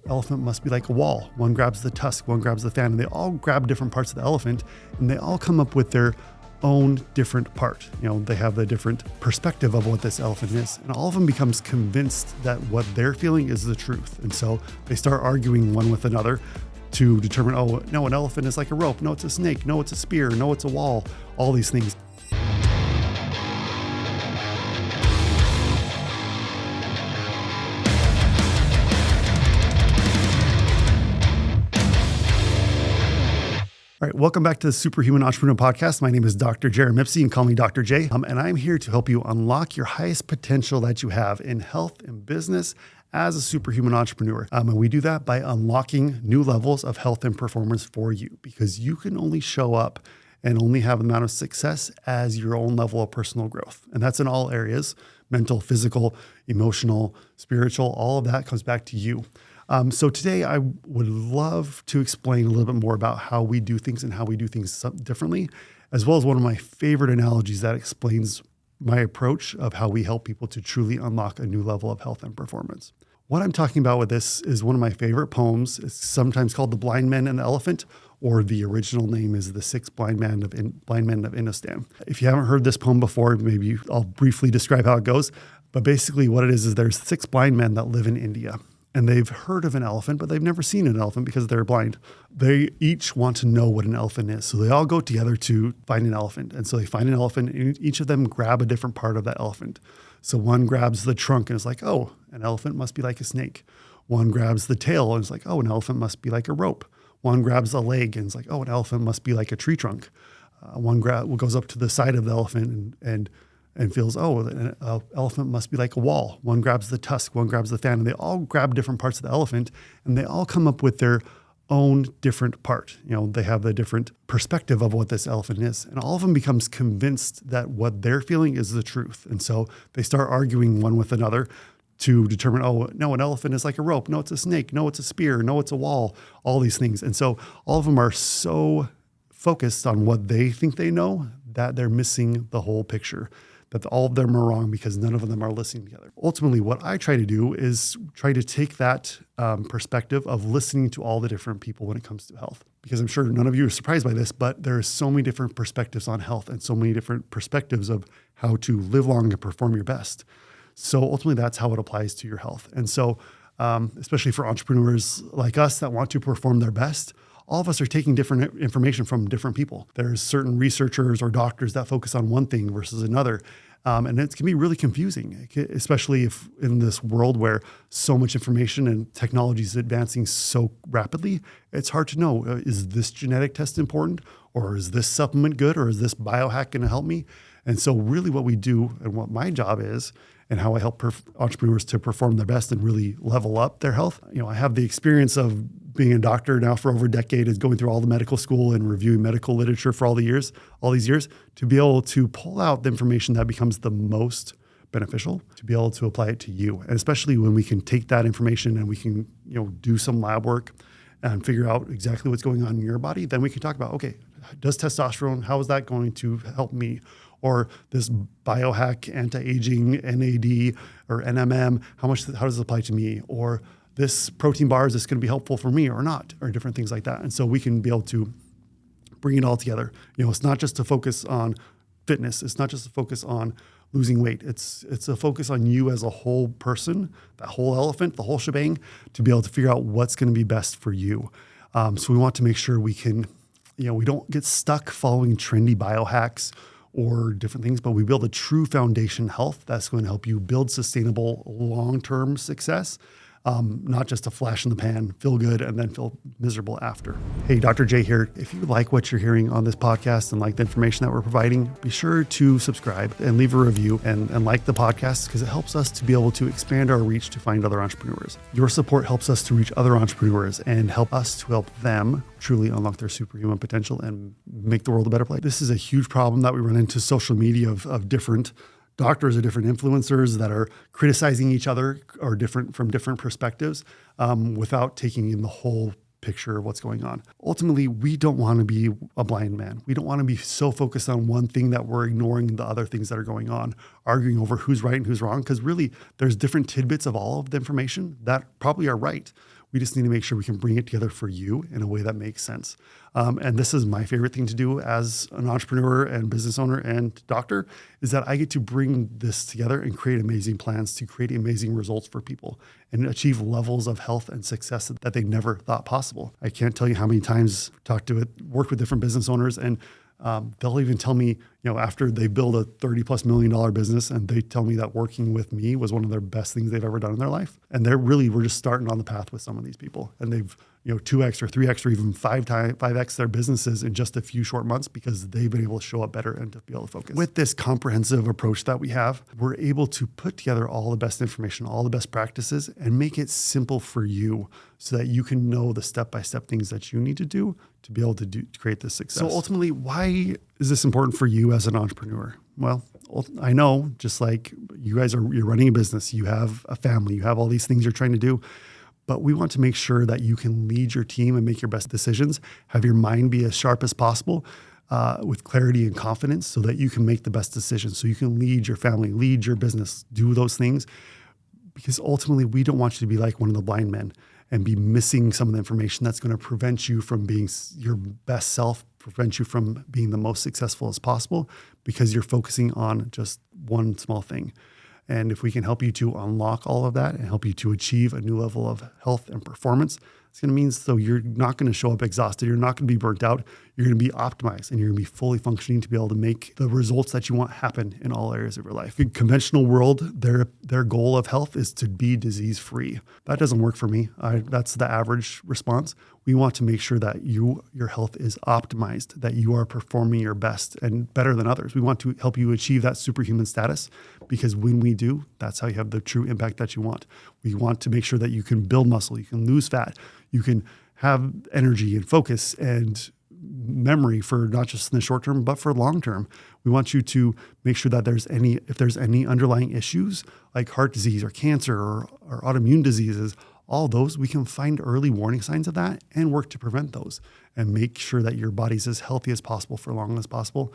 elephant must be like a wall. One grabs the tusk, one grabs the fan, and they all grab different parts of the elephant, and they all come up with their own different part. They have the different perspective of what this elephant is, and all of them becomes convinced that what they're feeling is the truth. And so they start arguing one with another to determine, oh, no, an elephant is like a rope. No, it's a snake. No, it's a spear. No, it's a wall. All these things. All right, welcome back to the Superhuman Entrepreneur Podcast. My name is Dr. Jared Mipsey, and call me Dr. J. And I'm here to help you unlock your highest potential that you have in health and business as a superhuman entrepreneur. And we do that by unlocking new levels of health and performance for you, because you can only show up and only have the amount of success as your own level of personal growth. And that's in all areas: mental, physical, emotional, spiritual. All of that comes back to you. So today I would love to explain a little bit more about how we do things and how we do things differently, as well as one of my favorite analogies that explains my approach of how we help people to truly unlock a new level of health and performance. What I'm talking about with this is one of my favorite poems. It's sometimes called The Blind Man and the Elephant, or the original name is The Six Blind Men of Indostan. If you haven't heard this poem before, maybe I'll briefly describe how it goes. But basically what it is there's six blind men that live in India. And they've heard of an elephant, but they've never seen an elephant because they're blind. They each want to know what an elephant is. So they all go together to find an elephant. And so they find an elephant, and each of them grab a different part of that elephant. So one grabs the trunk and is like, oh, an elephant must be like a snake. One grabs the tail and is like, oh, an elephant must be like a rope. One grabs a leg and is like, oh, an elephant must be like a tree trunk. One goes up to the side of the elephant and feels, oh, an elephant must be like a wall. One grabs the tusk, one grabs the fan, and they all grab different parts of the elephant, and they all come up with their own different part. They have the different perspective of what this elephant is, and all of them becomes convinced that what they're feeling is the truth. And so they start arguing one with another to determine, oh, no, an elephant is like a rope. No, it's a snake. No, it's a spear. No, it's a wall. All these things. And so all of them are so focused on what they think they know that they're missing the whole picture, that all of them are wrong because none of them are listening together. Ultimately, what I try to do is try to take that perspective of listening to all the different people when it comes to health. Because I'm sure none of you are surprised by this, but there are so many different perspectives on health and so many different perspectives of how to live long and perform your best. So ultimately, that's how it applies to your health. And so, especially for entrepreneurs like us that want to perform their best, all of us are taking different information from different people. There's certain researchers or doctors that focus on one thing versus another. And it can be really confusing, especially if in this world where so much information and technology is advancing so rapidly. It's hard to know, is this genetic test important, or is this supplement good, or is this biohack going to help me? And so really what we do and what my job is and how I help entrepreneurs to perform their best and really level up their health. I have the experience of being a doctor now for over a decade, is going through all the medical school and reviewing medical literature for all these years, to be able to pull out the information that becomes the most beneficial, to be able to apply it to you. And especially when we can take that information and we can, do some lab work and figure out exactly what's going on in your body, then we can talk about, okay, does testosterone, how is that going to help me? Or this biohack, anti-aging, NAD or NMM, how does it apply to me? Or this protein bar, is this going to be helpful for me or not? Or different things like that. And so we can be able to bring it all together. It's not just to focus on fitness. It's not just to focus on losing weight. It's a focus on you as a whole person, that whole elephant, the whole shebang, to be able to figure out what's going to be best for you. So we want to make sure we can, we don't get stuck following trendy biohacks or different things, but we build a true foundation health that's going to help you build sustainable long-term success, not just a flash in the pan, feel good, and then feel miserable after. Hey, Dr. J here. If you like what you're hearing on this podcast and like the information that we're providing, be sure to subscribe and leave a review and like the podcast, because it helps us to be able to expand our reach to find other entrepreneurs. Your support helps us to reach other entrepreneurs and help us to help them truly unlock their superhuman potential and make the world a better place. This is a huge problem that we run into social media of different doctors or different influencers that are criticizing each other or from different perspectives without taking in the whole picture of what's going on. Ultimately, we don't want to be a blind man. We don't want to be so focused on one thing that we're ignoring the other things that are going on, arguing over who's right and who's wrong, because really there's different tidbits of all of the information that probably are right. We just need to make sure we can bring it together for you in a way that makes sense. And this is my favorite thing to do as an entrepreneur and business owner and doctor, is that I get to bring this together and create amazing plans to create amazing results for people and achieve levels of health and success that they never thought possible. I can't tell you how many times I've worked with different business owners, and they'll even tell me, after they build a $30+ million business, and they tell me that working with me was one of their best things they've ever done in their life. And we're just starting on the path with some of these people, and they've 2x or 3x or even 5x their businesses in just a few short months because they've been able to show up better and to be able to focus. With this comprehensive approach that we have, we're able to put together all the best information, all the best practices, and make it simple for you so that you can know the step-by-step things that you need to do to be able to create this success. So ultimately, why is this important for you as an entrepreneur? Well, I know, just like you're running a business, you have a family, you have all these things you're trying to do, but we want to make sure that you can lead your team and make your best decisions, have your mind be as sharp as possible, with clarity and confidence so that you can make the best decisions, so you can lead your family, lead your business, do those things. Because ultimately, we don't want you to be like one of the blind men and be missing some of the information that's going to prevent you from being your best self, prevent you from being the most successful as possible because you're focusing on just one small thing. And if we can help you to unlock all of that and help you to achieve a new level of health and performance, it's going to mean so you're not going to show up exhausted. You're not going to be burnt out. You're going to be optimized and you're going to be fully functioning to be able to make the results that you want happen in all areas of your life. In conventional world, their goal of health is to be disease-free. That doesn't work for me. That's the average response. We want to make sure that your health is optimized, that you are performing your best and better than others. We want to help you achieve that superhuman status because when we do, that's how you have the true impact that you want. We want to make sure that you can build muscle, you can lose fat, you can have energy and focus and memory for not just in the short term, but for long term. We want you to make sure that if there's any underlying issues like heart disease or cancer or autoimmune diseases, all those, we can find early warning signs of that and work to prevent those and make sure that your body's as healthy as possible for long as possible.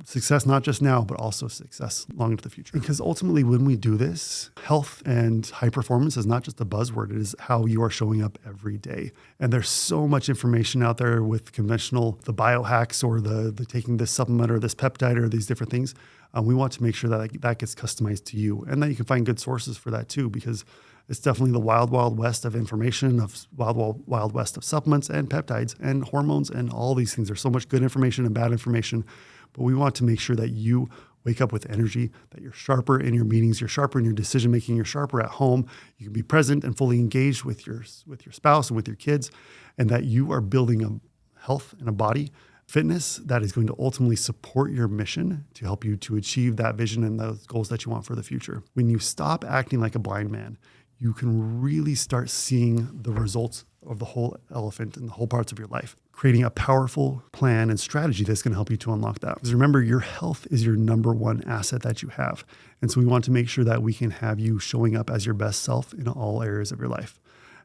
Success not just now, but also success long into the future. Because ultimately, when we do this, health and high performance is not just a buzzword. It is how you are showing up every day. And there's so much information out there with the biohacks or the taking this supplement or this peptide or these different things. We want to make sure that that gets customized to you and that you can find good sources for that too, because it's definitely the wild, wild west of information, of wild west of supplements and peptides and hormones and all these things. There's so much good information and bad information. But we want to make sure that you wake up with energy, that you're sharper in your meetings, you're sharper in your decision-making, you're sharper at home, you can be present and fully engaged with your spouse and with your kids, and that you are building a health and a body fitness that is going to ultimately support your mission to help you to achieve that vision and those goals that you want for the future. When you stop acting like a blind man, you can really start seeing the results of the whole elephant and the whole parts of your life, creating a powerful plan and strategy that's going to help you to unlock that. Because remember, your health is your number one asset that you have. And so we want to make sure that we can have you showing up as your best self in all areas of your life.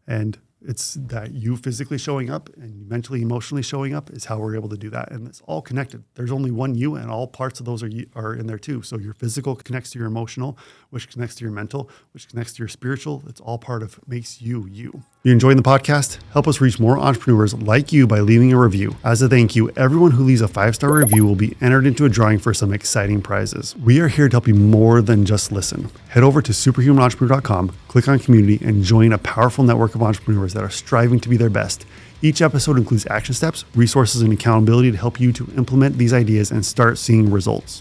And it's that you physically showing up and mentally, emotionally showing up is how we're able to do that. And it's all connected. There's only one you, and all parts of those are in there too. So your physical connects to your emotional, which connects to your mental, which connects to your spiritual. It's all part of makes you, you. You enjoying the podcast? Help us reach more entrepreneurs like you by leaving a review. As a thank you, everyone who leaves a 5-star review will be entered into a drawing for some exciting prizes. We are here to help you more than just listen. Head over to superhumanentrepreneur.com, click on community, and join a powerful network of entrepreneurs that are striving to be their best. Each episode includes action steps, resources, and accountability to help you to implement these ideas and start seeing results.